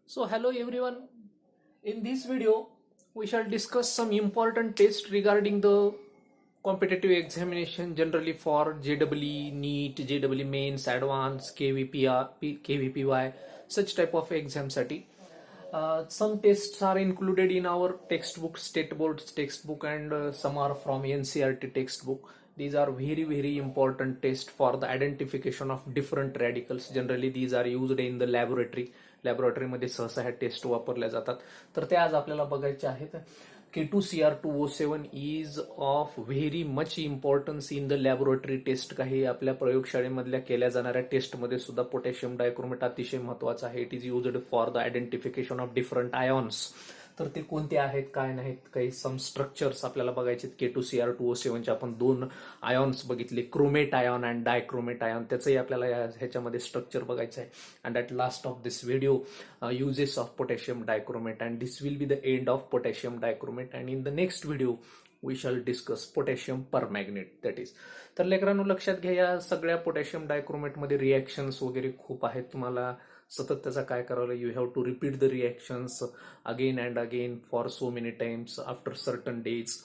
So hello everyone. In this video, we shall discuss some important tests regarding the competitive examination generally for JEE, NEET, JEE Mains, Advanced, KVPR, KVPY, such type of exam sati. Some tests are included in our textbook, state board's textbook, and some are from NCERT textbook. These are very important tests for the identification of different radicals. Generally these are used in the लॅबोरेटरीमध्ये सहसा ह्या taste वापरल्या जातात. तर ते आज आपल्याला बघायचे आहेत. K2Cr2O7 is of very much importance in the laboratory test. काही आपल्या प्रयोगशाळेमधल्या केल्या जाणाऱ्या टेस्टमध्ये सुद्धा पोटॅशियम डायक्रोमेट अतिशय महत्वाचा आहे. It is used for the identification of different ions. तर ते कोणते आहेत काय नाहीत काही सम स्ट्रक्चर्स आपल्याला बघायचे. K2Cr2O7 चे आपण दोन आयॉन्स बघितले, chromate ion and dichromate ion. त्याचंही आपल्याला ह्याच्यामध्ये स्ट्रक्चर बघायचं आहे. And at last of this video uses of potassium dichromate, and this will be the end of potassium dichromate, and in the next video we shall discuss potassium permanganate, that is. तर लेकरांनो लक्षात घ्या, या सगळ्या potassium dichromate मध्ये reactions वगैरे खूप आहेत. तुम्हाला सतत त्याचा काय करावं, you have to repeat the reactions again and again for so many times after certain days.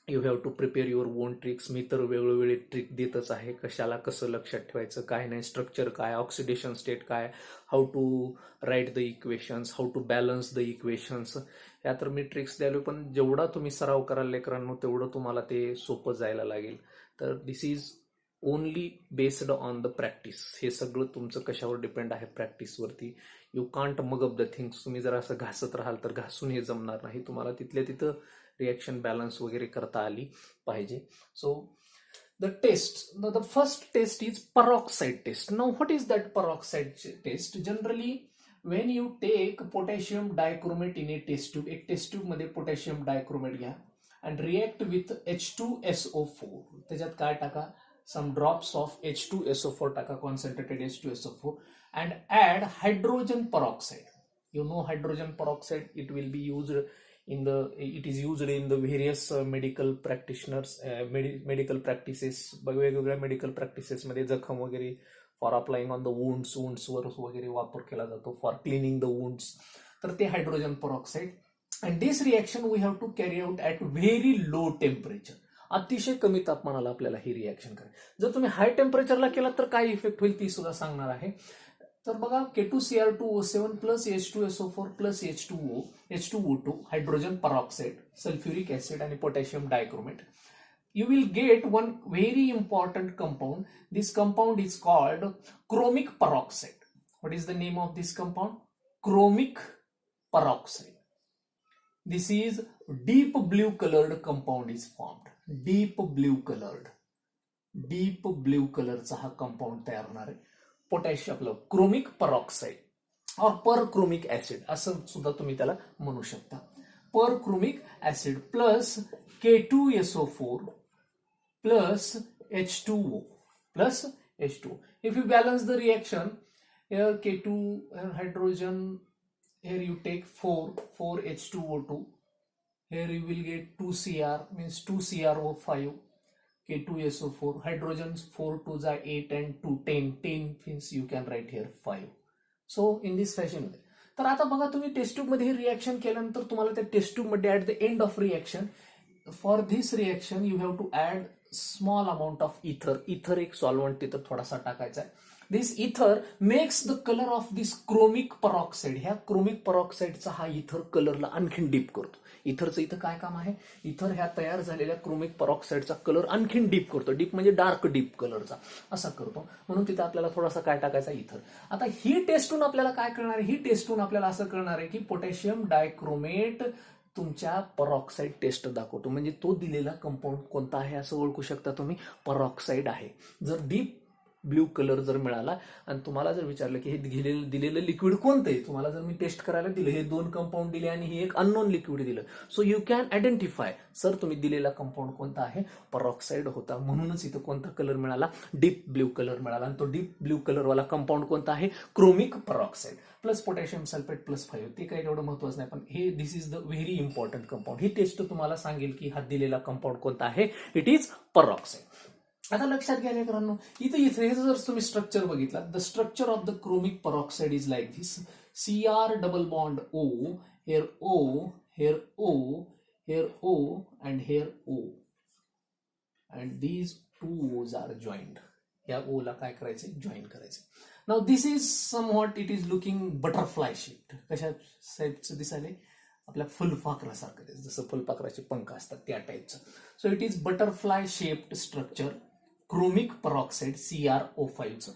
You have to prepare your own tricks. मी तर वेळोवेळी ट्रिक देतच आहे, कशाला कसं लक्षात ठेवायचं काय नाही, स्ट्रक्चर काय, ऑक्सिडेशन स्टेट काय, how to write the equations, how to balance the equations. या तर मी ट्रिक्स द्यालो, पण जेवढा तुम्ही सराव कराल लेकरांनो तेवढं तुम्हाला ते सोपं जायला लागेल. तर this is only based on the practice. हे सगळं तुमचं कशावर डिपेंड आहे, प्रॅक्टिसवरती. You can't mug up the things. तुम्ही जर असं घासत राहाल तर घासून हे जमणार नाही. तुम्हाला तिथल्या तिथं रिएक्शन बॅलन्स वगैरे करता आली पाहिजे. So the test, the first test is peroxide test. Now what is that peroxide test? Generally when you take potassium dichromate in a test tube, एक टेस्ट ट्यूब मध्ये पोटॅशियम डायक्रोमेट घ्या and react with H2SO4. त्याच्यात काय टाका, some drops of H2SO4 टाका, concentrated H2SO4, and add hydrogen peroxide. You know hydrogen peroxide, it will be used it is used in the various medical practitioners, medical practices. वेगवेगळ्या medical practices मध्ये जखम वगैरे for applying on the wounds वर वगैरे वापर केला जातो, for cleaning the wounds. तर ते hydrogen peroxide. And this reaction we have to carry out at very low temperature. अतिशय कमी तापमानाला आपल्याला ही रिएक्शन करायची. जर तुम्ही हाय टेम्परेचरला केला तर काय इफेक्ट होईल ती सुद्धा सांगणार आहे. तर बघा, K2Cr2O7 plus H2SO4 plus H2O2 hydrogen peroxide, sulphuric acid आणि potassium dichromate. You will get one very important compound. This compound is called chromic peroxide. What is the name of this compound? Chromic peroxide. This is deep blue colored compound is formed. Deep blue कलरचा हा compound तयार होणार आहे. Potassium आपलं chromic peroxide और परक्रोमिक acid असं सुद्धा तुम्ही त्याला म्हणू शकता. Perchromic acid plus K2SO4 plus H2O plus H2O. If you balance the reaction, here K2 hydrogen, here you take 4 H2O2, here you will get 2Cr, means 2CrO5, K2SO4, hydrogens 4 2s are 8 and 2 10 means you can write here 5. So in this fashion. तर आता बघा, तुम्ही taste tube मध्ये reaction केल्यानंतर तुम्हाला त्या test tube मध्ये at the end of reaction, for this reaction you have to add small amount of ether. Ether एक सॉल्वंट तिथं थोडासा टाकायचा आहे. दिस इथर makes the colour of this chromic peroxide. ह्या क्रोमिक पेरॉक्साइडचा हा इथर कलरला आणखीन डीप करतो. इथरचं इथं काय काम आहे, इथर ह्या तयार झालेल्या क्रोमिक पेरॉक्साइडचा कलर आणखीन डीप करतो. डीप म्हणजे डार्क डीप कलरचा असा करतो. म्हणून तिथं आपल्याला थोडासा काय टाकायचा, इथर. आता ही टेस्टून आपल्याला काय करणार आहे, ही टेस्टून आपल्याला असं करणार आहे की पोटॅशियम डायक्रोमेट तुमच्या पेरॉक्साइड टेस्ट दाखवतो. म्हणजे तो दिलेला कंपाऊंड कोणता आहे असं ओळखू शकता तुम्ही, पेरॉक्साइड आहे. जर डीप ब्ल्यू कलर जर मिळाला आणि तुम्हाला जर विचारलं की हे दिलेलं लिक्विड कोणतं आहे, तुम्हाला जर मी टेस्ट करायला दिलं, हे दोन कंपाऊंड दिले आणि हे एक अननोन लिक्विड दिलं, so you can identify, sir तुम्ही दिलेला कंपाऊंड कोणता आहे, पेरॉक्साइड होता. म्हणूनच इथं कोणता कलर मिळाला, डीप ब्ल्यू कलर मिळाला. आणि तो डीप ब्ल्यू कलरवाला कंपाऊंड कोणता आहे, chromic peroxide plus potassium sulphate plus 5. ते काही एवढं महत्वाचं नाही, पण हे this is the very important compound. ही टेस्ट तुम्हाला सांगेल की हा दिलेला कंपाऊंड कोणता आहे, इट इज पेरॉक्साइड. आता लक्षात घ्या मित्रांनो, इथे हे जर तुम्ही स्ट्रक्चर बघितलं, the structure of the chromic peroxide is like this. Cr double bond O, here O, here O, here O, and here O. And these two O's are joined. या O ला काय करायचं, जॉईन करायचं. Now this is somewhat it is looking butterfly shape. कशा टाईपचं दिसायलंय, आपल्या फुलपाखरासारखं, जसं फुलपाखराचे पंख असतात त्या टाईपचं. So it is butterfly shaped structure chromic peroxide CrO5चं.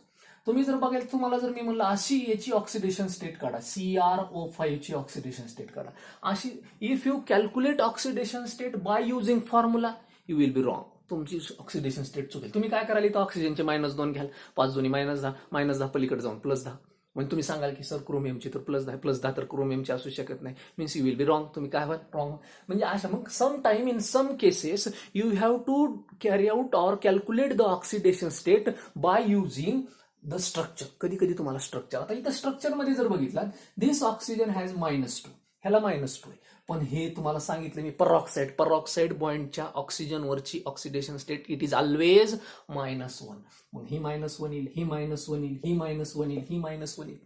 तुम्ही जर बघाल, तुम्हाला जर मी म्हणलं अशी याची ऑक्सिडेशन स्टेट काढा, CrO5 ची ऑक्सिडेशन स्टेट काढा अशी, if you calculate oxidation state by using formula, you will be wrong. तुमची ऑक्सिडेशन स्टेट चुकेल. तुम्ही काय कराल, तर ऑक्सिजनचे -2 घ्याल, 5 दोन्ही -10, -10 पलीकडे जाऊन +10. म्हणजे तुम्ही सांगाल की सर क्रोमियमची तर +10 तर क्रोमियमची असू शकत नाही, means you will be wrong. तुम्ही काय रॉंग म्हणजे अशा. मग some time in some cases you have to carry out or calculate the oxidation state by using the structure. कधी कधी तुम्हाला स्ट्रक्चर, आता इथं स्ट्रक्चर मध्ये जर बघितलं, दिस ऑक्सिजन हॅज -2, ह्याला -2 आहे, पण हे तुम्हाला सांगितलं मी पेरॉक्साइड बॉन्डच्या ऑक्सिजन वरची oxidation state it is always -1. मग ही -1 येईल, ही -1 येईल, ही -1 येईल, ही -1 येईल.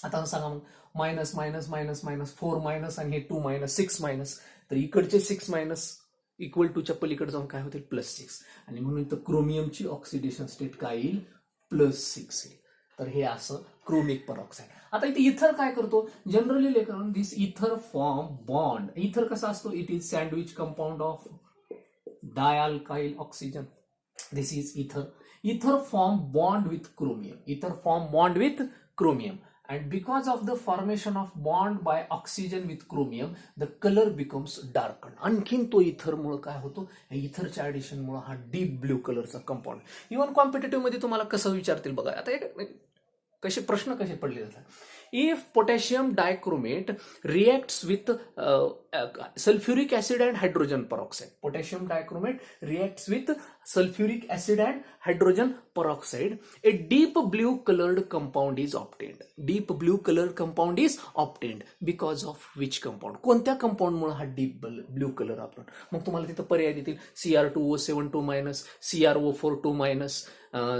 आता सांगा मग minus minus minus minus 4 minus आणि हे 2 मायनस 6 मायनस, तर इकडचे 6 मायनस इक्वल टूच्या पलीकडे जाऊन काय होतील, +6. आणि म्हणून तर क्रोमियमची ऑक्सिडेशन स्टेट काय येईल, +6 येईल. तर हे असं क्रोमिक पेरॉक्साइड. आता इथे इथर काय करतो, जनरली लेखन दिस इथर फॉर्म बॉन्ड. इथर कसा असतो, it is sandwich compound of dialkyl oxygen. This is ether. Ether form bond with chromium. Ether form bond with chromium. And because of the formation of bond by oxygen with chromium, the color becomes darkened. आणखीन तो इथर मुळे काय होतो, इथरच्या addition मुळे हा deep blue कलरचा compound. Even competitive मध्ये तुम्हाला कसं विचारतील बघा. आता कसे प्रश्न कसे पडले जातात. If potassium dichromate reacts with sulfuric acid and hydrogen peroxide. Potassium dichromate reacts with sulfuric acid and hydrogen peroxide. A deep blue colored compound is obtained. Deep blue colored compound is obtained because of which compound? कोणत्या compound मुळे हा deep blue colour आपण. मग तुम्हाला तिथं पर्याय देतील Cr2O72- CrO42-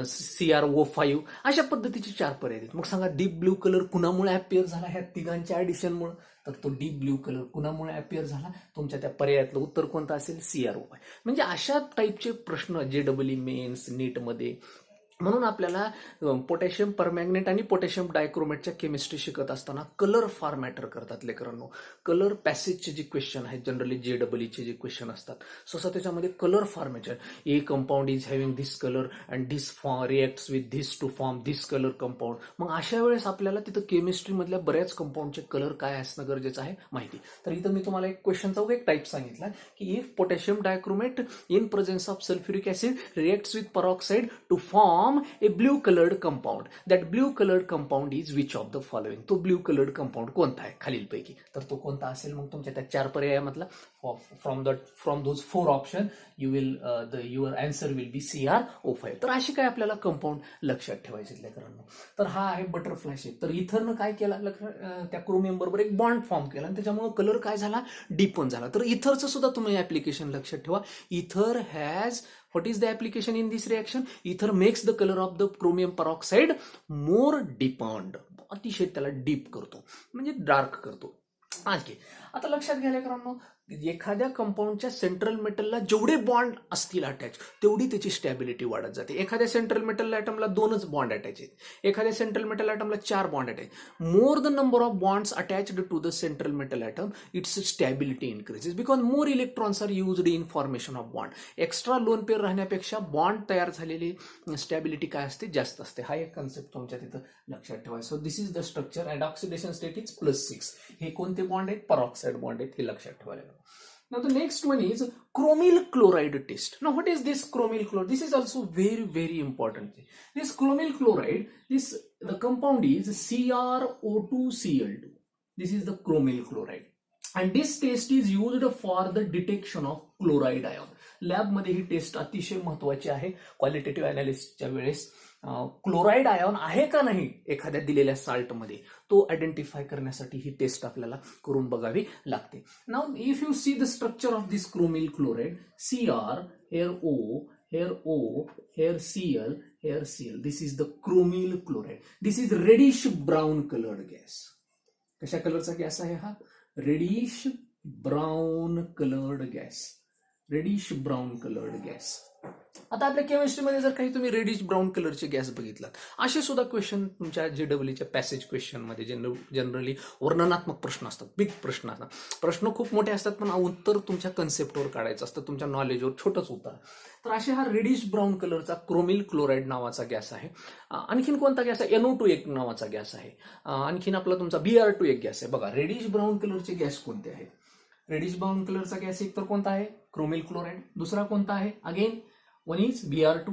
CrO5 अशा पद्धतीचे 4 पर्याय आहेत. मग सांगा डीप ब्ल्यू कलर कुणामुळे अपियर झाला, ह्या तिघांच्या ऍडिशनमुळे. तर तो डीप ब्ल्यू कलर कुणामुळे अपियर झाला, तुमच्या त्या पर्यायातलं उत्तर कोणतं असेल, CrO5. म्हणजे अशा टाईपचे प्रश्न JEE मेन्स नीटमध्ये. म्हणून आपल्याला पोटॅशियम परमॅग्नेट आणि पोटॅशियम डायक्रोमेटच्या केमिस्ट्री शिकत असताना कलर फार मॅटर करतात लेकरांनो. कलर पॅसेजचे जे क्वेश्चन आहेत, जनरली JEE जे क्वेश्चन असतात, सो त्याच्यामध्ये कलर फार matter. A compound is having this colour and this reacts with this to form this colour compound. मग अशा वेळेस आपल्याला तिथं केमिस्ट्रीमधल्या बऱ्याच कंपाऊंडचे कलर काय असणं गरजेचं आहे माहिती. तर इथं मी तुम्हाला एक क्वेश्चनचा एक टाईप सांगितला की if potassium dichromate in presence of sulphuric acid reacts with peroxide to form a blue colored compound. That blue colored compound is which of the following? तो blue colored compound कोणता आहे खालीलपैकी. तर तो कोणता असेल, मग तुमच्या त्या 4 पर्यायामधला from those 4 option you will your answer will be CrO5. तर अशी काय आपल्याला कंपाऊंड लक्षात ठेवायचे लेकरांनो. तर हा आहे बटरफ्लाय शेप. तर इथरनं काय केलं, त्या क्रोमियम बरोबर एक बॉन्ड फॉर्म केला आणि त्याच्यामुळे कलर काय झाला, डीपन झाला. तर इथरचं सुद्धा तुम्ही ऍप्लिकेशन लक्षात ठेवा. इथर has what is the application in this reaction? Ether makes the color of the chromium peroxide more deepened. अतिशय त्याला डीप करतो, म्हणजे डार्क करतो. आता लक्षात घ्या लेकरांनो, एखाद्या कंपाऊंडच्या सेंट्रल मेटलला जेवढे बॉन्ड असतील अटॅच, तेवढी त्याची स्टॅबिलिटी वाढत जाते. एखाद्या सेंट्रल मेटल ॲटमला 2च बॉन्ड अटॅच आहेत, एखाद्या सेंट्रल मेटल ॲटमला 4 bond attach. More the number of bonds attached to the central metal atom, its stability increases because more electrons are used in formation of bond. Extra lone pair राहण्यापेक्षा bond तयार झालेली stability काय असते, जास्त असते. हा एक कन्सेप्ट तुमच्या तिथं लक्षात ठेवा. So this is the structure and oxidation state is +6. हे कोणते बॉन्ड आहेत, पेरॉक्साइड बॉन्ड आहेत, हे लक्षात ठेवायला. Now the next one is Chromium Chloride test. Now what is this Chromium Chloride? This is also very important. This Chromium Chloride, the compound is CrO2Cl2. This is the Chromium Chloride. And this test is used for the detection of chloride ion. Lab मध्ये ही taste अतिशय महत्वाची आहे qualitative अनालिसिसच्या वेळेस. Chloride ion आहे का नाही एखाद्या दिलेल्या साल्टमध्ये, तो आयडेंटिफाय करण्यासाठी ही टेस्ट आपल्याला करून बघावी लागते. Now if you see the structure of this chromyl chloride, Cr, here O, here O, here Cl, here Cl. This is the Chromium Chloride. This is reddish brown colored gas. कशा कलरचा gas आहे हा? Reddish brown coloured gas. Reddish brown coloured gas. आता आपल्या केमिस्ट्रीमध्ये जर काही तुम्ही reddish brown कलरचे गॅस बघितलात, असे सुद्धा क्वेश्चन तुमच्या जेडब्ल्यूच्या पॅसेज क्वेश्चन मध्ये जनरली वर्णनात्मक प्रश्न असतात, बिग प्रश्न असतात. प्रश्न खूप मोठे असतात, पण उत्तर तुमच्या कन्सेप्टवर काढायचं असतं, तुमच्या नॉलेजवर छोटंच उत्तर. तर असे हा रेडिश ब्राऊन कलरचा क्रोमिल क्लोराईड नावाचा गॅस आहे. आणखीन कोणता गॅस आहे? NO2 एक नावाचा गॅस आहे. आणखीन आपला तुमचा Br2 एक गॅस आहे. बघा, रेडिश ब्राऊन कलरचे गॅस कोणते आहेत? रेडिश ब्राऊन कलरचा गॅस एक तर कोणता आहे? Chromyl chloride. दुसरा कोणता आहे? Again one is Br2,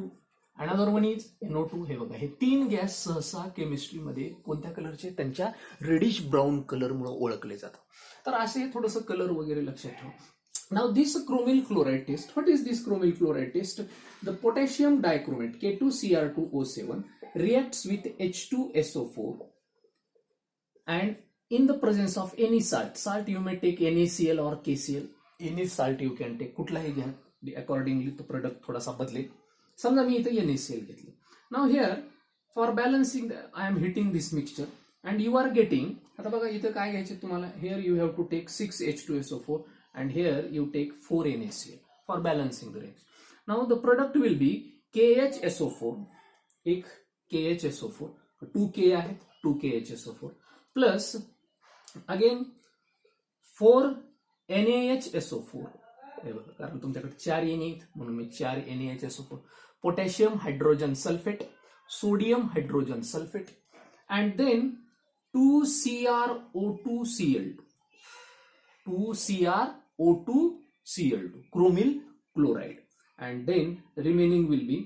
another one is NO2. हे बघा, हे तीन गॅस सहसा केमिस्ट्रीमध्ये कोणत्या कलरचे? त्यांच्या रेडिश ब्राऊन कलरमुळे ओळखले जातात. तर असे थोडंसं कलर वगैरे लक्षात ठेवा. Now this Chromium Chloride test, what is this Chromium Chloride test? The Potassium Dichromate K2Cr2O7 reacts with H2SO4 and in the presence of any salt you may take NaCl or KCl, any salt you can take, कुठलाही घ्या, accordingly the product थोडासा बदलेल. समजा मी इथे NaCl घेतलं. Now here for balancing I am heating this mixture and you are getting, आता बघा इथे काय घ्यायचे तुम्हाला, here you have to take 6 H2SO4 and here you take 4 NaCl for balancing the reaction. Now the product will be KHSO4, एक KHSO4, 2K आहे, 2KHSO4 plus again 4 NaHSO4. हे बघा, कारण तुमच्याकडे 4 Na आहेत म्हणून मी 4 NaHSO4, potassium hydrogen sulphate, sodium hydrogen sulphate and then 2CrO2Cl2, 2CrO2Cl2, Chromium Chloride, and then remaining will be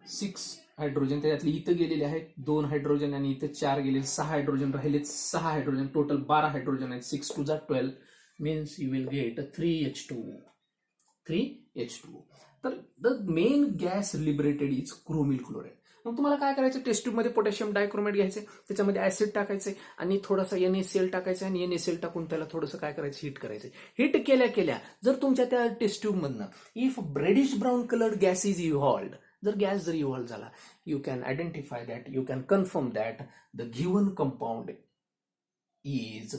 6 hydrogen. त्याच्यातले इथं गेलेले आहेत 2 हायड्रोजन आणि इथं 4 गेलेले, 6 हायड्रोजन राहिले, 6 हायड्रोजन, टोटल 12 हायड्रोजन आहेत. 6 to 12 means you will get 3H2O. 3H2O. तर the main gas liberated is Chromium Chloride. मग तुम्हाला काय करायचं? टेस्ट ट्यूब मध्ये पोटॅशियम डायक्रोमेट घ्यायचे, त्याच्यामध्ये ऍसिड टाकायचे आणि थोडासा NaCl टाकायचं आणि NaCl टाकून त्याला थोडंसं काय करायचं? हिट करायचं. हिट केल्या जर तुमच्या त्या टेस्ट ट्यूब मधनं if reddish brown coloured gas is evolved, जर गॅस जर इव्हॉल्व झाला, you can identify that, you can confirm that the given compound is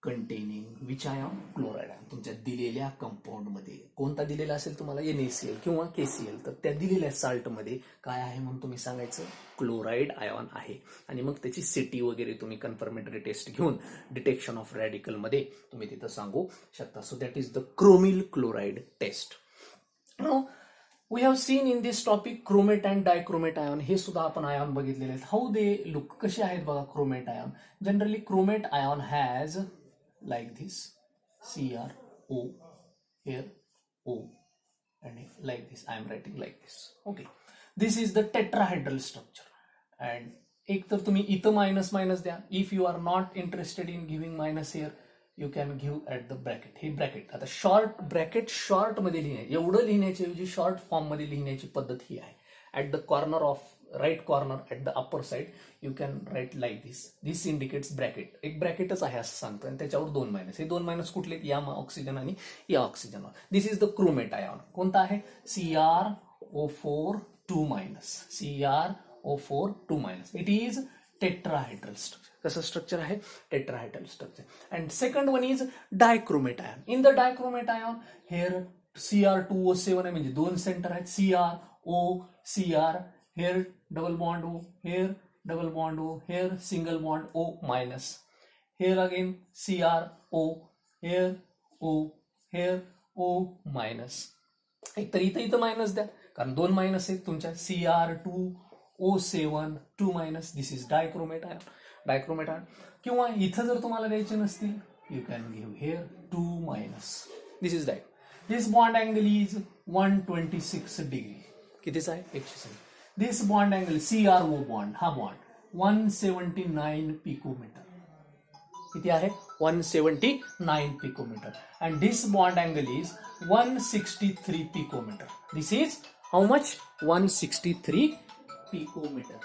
containing which ion? Chloride. तुमच्या दिलेल्या कंपाऊंड मध्ये कोणता दिलेला असेल तुम्हाला? NaCl किंवा KCl, तर त्या दिलेल्या साल्ट मध्ये काय आहे म्हणून तुम्ही सांगायचं? क्लोराईड आयॉन आहे. आणि मग त्याची सिटी वगैरे तुम्ही कन्फर्मेटरी टेस्ट घेऊन डिटेक्शन ऑफ रॅडिकल मध्ये तुम्ही तिथं सांगू शकता. So that is the chromyl chloride test. Now we have seen in this topic chromate and dichromate ion. हे सुद्धा आपण आयॉन बघितलेले आहेत. हाऊ दे लुक, कसे आहेत बघा chromate ion. Generally chromate ion has like this, CrO, here O, and like this I am writing like this. Okay, this is the tetrahedral structure. And एक तर तुम्ही इथं मायनस मायनस द्या. If you are not interested in giving minus here, you can give at the bracket. हे bracket आता short bracket short मध्ये लिहिणे, एवढं लिहिण्याची ऐवजी शॉर्ट फॉर्म मध्ये लिहिण्याची पद्धत ही आहे. At the corner of right corner at the upper side you can write like this. This indicates bracket. एक ब्रॅकेटच आहे असं सांगतो आणि त्याच्यावर 2 मायनस. हे 2 मायनस कुठले? या ऑक्सिजन आणि या ऑक्सिजनवर. दिस इज द क्रोमेट आयॉन. कोणता आहे? CrO4 2 minus, CrO4 2 minus. It is tetrahedral structure. कसं स्ट्रक्चर आहे? Tetrahedral structure. And second one is dichromate ion. In the dichromate ion hair Cr2O7 आहे, म्हणजे 2 सेंटर आहेत. CrO, here double bond O, here double bond O, here single bond O minus, here again CrO, here O, here O minus. एक तर इथं minus द्या, कारण 2 minus आहेत तुमच्या. Cr2O7 2 minus. This is dichromate ion. Dichromate ion. किंवा इथं जर तुम्हाला द्यायचे नसतील, you can give hair 2 minus. This is डायक. This bond angle is 126 degree. कितीचा आहे? 160. This bond angle CrO bond, हा bond 179 पिकोमीटर. किती आहे? 179 picometre. And this bond angle is 163 picometre. This is how much? 163 picometre.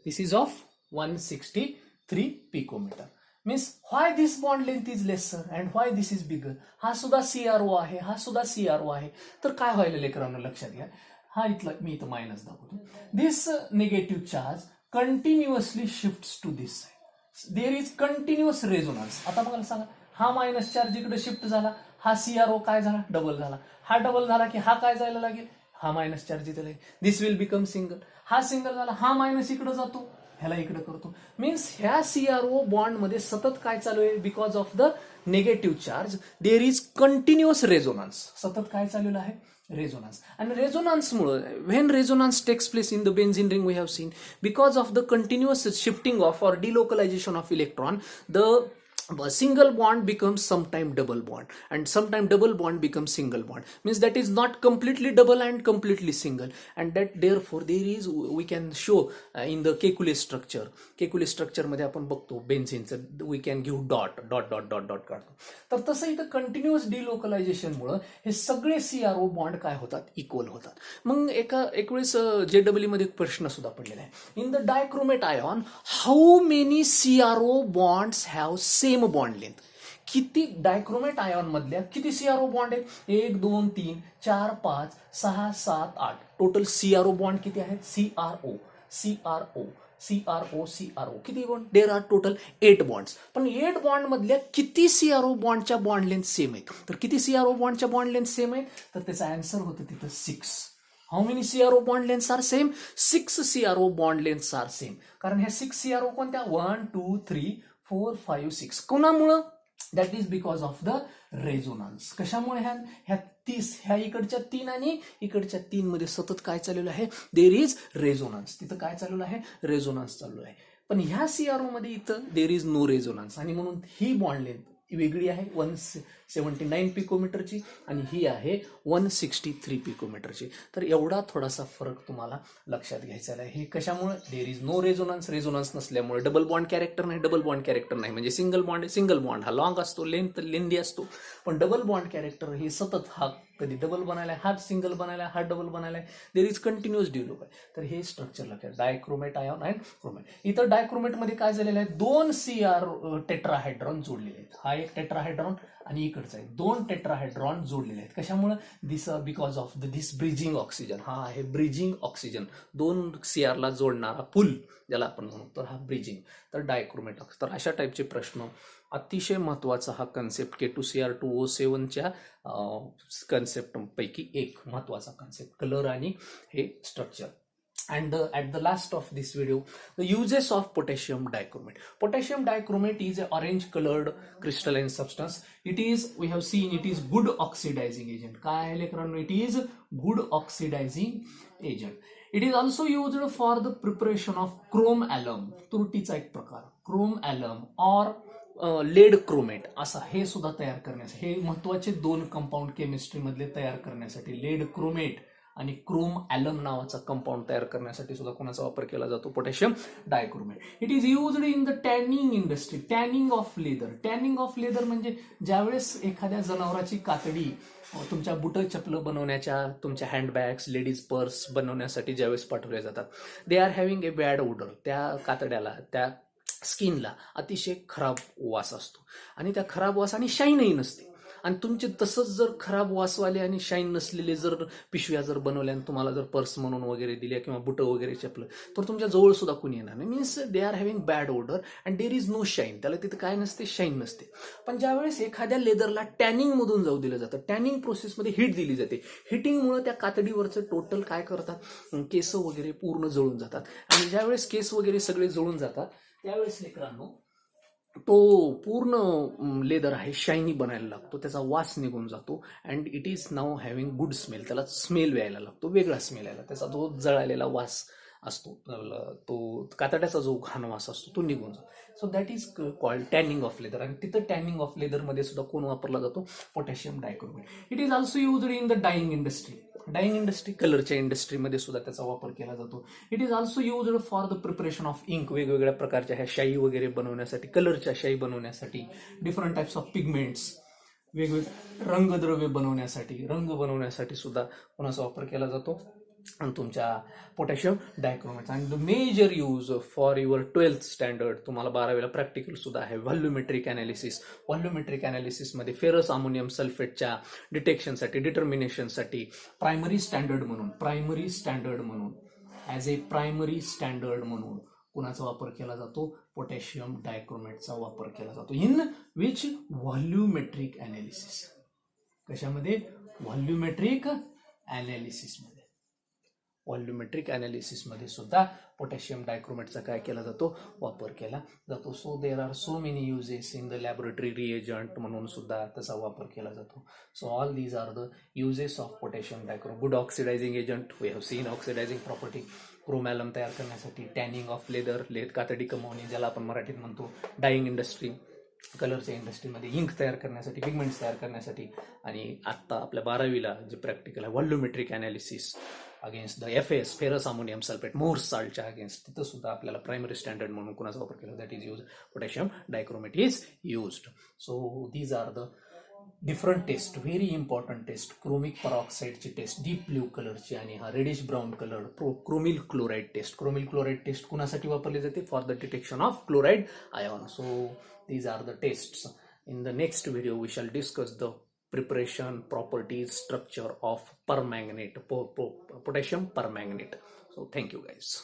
This is of 163 picometre. Means why this bond length is lesser and why this is bigger. हा सुद्धा CRO आहे, हा सुद्धा CRO आहे. तर काय व्हायला लेकरांना लक्षात घ्या, हा इथला मी इथं मायनस दाखवतो. This negative charge continuously shifts to this side. There is continuous resonance. आता मला सांगा, हा मायनस चार्ज इकडे शिफ्ट झाला, हा CRO काय झाला, डबल झाला. हा डबल झाला की हा काय जायला लागेल, हा मायनस चार्ज इथे लागेल. दिस विल बिकम सिंगल. हा सिंगल झाला, हा मायनस इकडे जातो, ह्याला इकडे करतो. मीन्स ह्या CRO बॉन्ड मध्ये सतत काय चालू आहे, because of the negative charge there is continuous resonance. सतत काय चाललेलं आहे, रेझोनन्स. आणि रेझोनन्समुळे when resonance takes place in the benzene ring we have seen, because of the continuous shifting of or delocalization of electron, the single bond becomes sometime double bond, and sometime double bond becomes single bond. Means that is not completely double and completely single, and that therefore there is, we can show in the Kekulé structure. Kekulé structure मध्ये आपण बघतो बेन्झीनचं, we can give dot dot dot dot dot काढतो. तर तसं इथं continuous डिलोकलायझेशन मुळे हे सगळे CRO बॉन्ड काय होतात, इक्वल होतात. मग एक वेळेस JEE मध्ये प्रश्न सुद्धा पडलेला आहे, in the dichromate ion how many CRO bonds have same bond length. किती डायक्रोमेट आयॉन मधल्या किती CRO बॉन्ड आहेत, 1 2 3 4 5 6 7 8. टोटल CRO बॉन्ड किती आहेत, CRO किती bond, there are total 8 bonds. पण 8 बॉन्ड मधल्या किती CRO बॉन्डच्या बॉन्ड लेंथ सेम आहेत. तर किती CRO बॉन्डच्या बॉन्ड लेंथ सेम आहेत, तर त्याचा आन्सर होतं तिथं 6. How many CRO bond lengths are same, 6 CRO bond lengths are same. कारण ह्या 6 CRO कोणत्या, 1 2 3 4 5 6. कोणामुळं, that is because of the resonance. कशामुळे, ह्या इकडच्या 3 आणि इकडच्या 3 मध्ये सतत काय चाललेलं आहे, देर इज रेझोनन्स. तिथं काय चाललेलं आहे, रेझोनन्स चालू आहे. पण ह्या CRO मध्ये इथं देर इज नो रेझोनन्स, आणि म्हणून ही बॉन्ड लेंथ वेगळी आहे 179 पिकोमीटरची, आणि ही आहे 163 पिकोमीटरची. तर एवढा थोडासा फरक तुम्हाला लक्षात घ्यायचा आहे. हे कशामुळे, there is no resonance. Resonance नसल्यामुळे डबल बॉन्ड कॅरेक्टर नाही. डबल बॉन्ड कॅरेक्टर नाही म्हणजे सिंगल बॉन्ड आहे. सिंगल बॉन्ड हा लॉंग असतो, लेंदी असतो. पण डबल बॉन्ड कॅरेक्टर हे सतत, हा कधी डबल बनायलाय, हा सिंगल बनायलाय, हा डबल बनायलाय, देर इज कंटिन्युअस डेव्हलप आहे. तर हे स्ट्रक्चर लक्षात, डायक्रोमेट आयॉन अँड क्रोमेट. इथं डायक्रोमेट मध्ये काय झालेलं आहे, 2 CR टेट्राहायड्रॉन जोडलेले आहेत. हा एक टेट्राहायड्रॉन आणि इकडचा आहे, 2 टेट्राहायड्रॉन जोडलेले आहेत. कशामुळे, this because of this bridging oxygen. हा आहे ब्रिजिंग ऑक्सिजन, 2 CR ला जोडणारा पूल ज्याला आपण म्हणतो, तर हा ब्रिजिंग. तर डायक्रोमेट. तर अशा टाईपचे प्रश्न, अतिशय महत्वाचा हा कन्सेप्ट K2Cr2O7च्या कन्सेप्ट पैकी एक महत्वाचा कन्सेप्ट, कलर आणि हे structure. And at the last of this video, the uses of potassium dichromate. Potassium dichromate is a orange colored crystalline substance. It is, we have seen, it is good oxidizing agent. काय आहे लेकरांनो, it is good oxidizing agent. It is also used for the preparation of chrome alum. तुरटीचा एक प्रकार, chrome alum or lead chromate असा, हे सुद्धा तयार करण्यासाठी, हे महत्वाचे 2 कंपाऊंड केमिस्ट्री मधले तयार करण्यासाठी, लेड क्रोमेट आणि क्रोम ॲलम नावाचा कंपाऊंड तयार करण्यासाठी सुद्धा कोणाचा वापर केला जातो, potassium dichromate. It is used in the tanning industry. Tanning of leather. Tanning of leather म्हणजे ज्यावेळेस एखाद्या जनावराची कातडी तुमच्या बुट चपलं बनवण्याच्या, तुमच्या हँडबॅग्स, लेडीज पर्स बनवण्यासाठी ज्यावेळेस पाठवल्या जातात, they are having a bad odour. त्या कातड्याला, त्या स्किनला अतिशय खराब वास असतो, आणि त्या खराब वास आणि शाईनही नसते. आणि तुमचे तसंच जर खराब वासवाले आणि शाईन नसलेले जर पिशव्या जर बनवल्या आणि तुम्हाला जर पर्स म्हणून वगैरे दिल्या किंवा बुटं वगैरे चपलं, तर तुमच्या जवळ सुद्धा कोणी येणार नाही. Means they are having bad odour and there is no shine. त्याला तिथं काय नसते, शाईन नसते. पण ज्यावेळेस एखाद्या लेदरला टॅनिंग मधून जाऊ दिलं जातं, टॅनिंग प्रोसेसमध्ये हीट दिली जाते, हिटिंगमुळे त्या कातडीवरचं टोटल काय करतात, केस वगैरे पूर्ण जळून जातात. आणि ज्यावेळेस केस वगैरे सगळे जळून जातात, त्यावेळेस लेकरांनो तो पूर्ण लेदर आहे शायनी बनायला लागतो, त्याचा वास निघून जातो, and it is now having good smell. त्याला स्मेल यायला लागतो, वेगळा स्मेल यायला, त्याचा जो जळालेला वास असतो, तो कातड्याचा जो घाण वास असतो तो निघून जातो. So that is called tanning of leather. आणि तिथं टॅनिंग ऑफ लेदरमध्ये सुद्धा कोण वापरला जातो, potassium dichromate. It is also used in the dyeing industry. Dyeing industry, कलरच्या इंडस्ट्रीमध्ये सुद्धा त्याचा वापर केला जातो. It is also used for the preparation of ink. वेगवेगळ्या प्रकारच्या ह्या शाई वगैरे बनवण्यासाठी, कलरच्या शाई बनवण्यासाठी, डिफरंट टाइप्स ऑफ पिगमेंट्स, वेगवेगळे रंगद्रव्य बनवण्यासाठी, रंग बनवण्यासाठी सुद्धा कोणाचा वापर केला जातो, आणि तुमच्या पोटॅशियम डायक्रोमेट. आणि the major use for your 12th standard, तुम्हाला 12वीला प्रॅक्टिकल सुद्धा आहे, व्हॉल्युमेट्रिक अनालिसिस. व्हॉल्युमेट्रिक अनालिसिसमध्ये फेरस अमोनियम सल्फेटच्या डिटेक्शनसाठी, डिटर्मिनेशनसाठी प्रायमरी स्टँडर्ड म्हणून ॲज ए प्रायमरी स्टँडर्ड म्हणून कुणाचा वापर केला जातो? पोटॅशियम डायक्रोमेटचा वापर केला जातो. In which? Volumetric analysis. कशामध्ये? व्हॉल्युमेट्रिक अनालिसिसमध्ये. व्हॉल्युमेट्रिक अनालिसिसमध्ये सुद्धा पोटॅशियम डायक्रोमेटचा काय केला जातो? वापर केला जातो. So there are so many uses in the laboratory reagent म्हणून सुद्धा त्याचा वापर केला जातो. So all these are the uses of potassium dichromate. Good oxidizing agent, we have seen oxidizing property. Chromalum तयार करण्यासाठी, टॅनिंग ऑफ लेदर, कातडी कमावणे ज्याला आपण मराठीत म्हणतो, डाईंग इंडस्ट्री, कलरच्या इंडस्ट्रीमध्ये, इंक तयार करण्यासाठी, पिगमेंट्स तयार करण्यासाठी. आणि आत्ता आपल्या 12वीला जे प्रॅक्टिकल आहे volumetric analysis against the FAS, ferrous ammonium sulphate, Mohr's साल्टच्या अगेन्स्ट, तिथं सुद्धा आपल्याला प्रायमरी स्टँडर्ड म्हणून कुणाचा वापर केला? That is use potassium dichromate is used. So these are the different test, very important test. Chromic परॉक्साईडची टेस्ट डीप ब्ल्यू कलरची, आणि हा reddish brown colour chromyl chloride test. Chromyl chloride test कुणासाठी वापरली जाते? For the detection of chloride ion. So these are the tests. In the next video we shall discuss the preparation, properties, structure of permanganate, potassium permanganate. So thank you guys.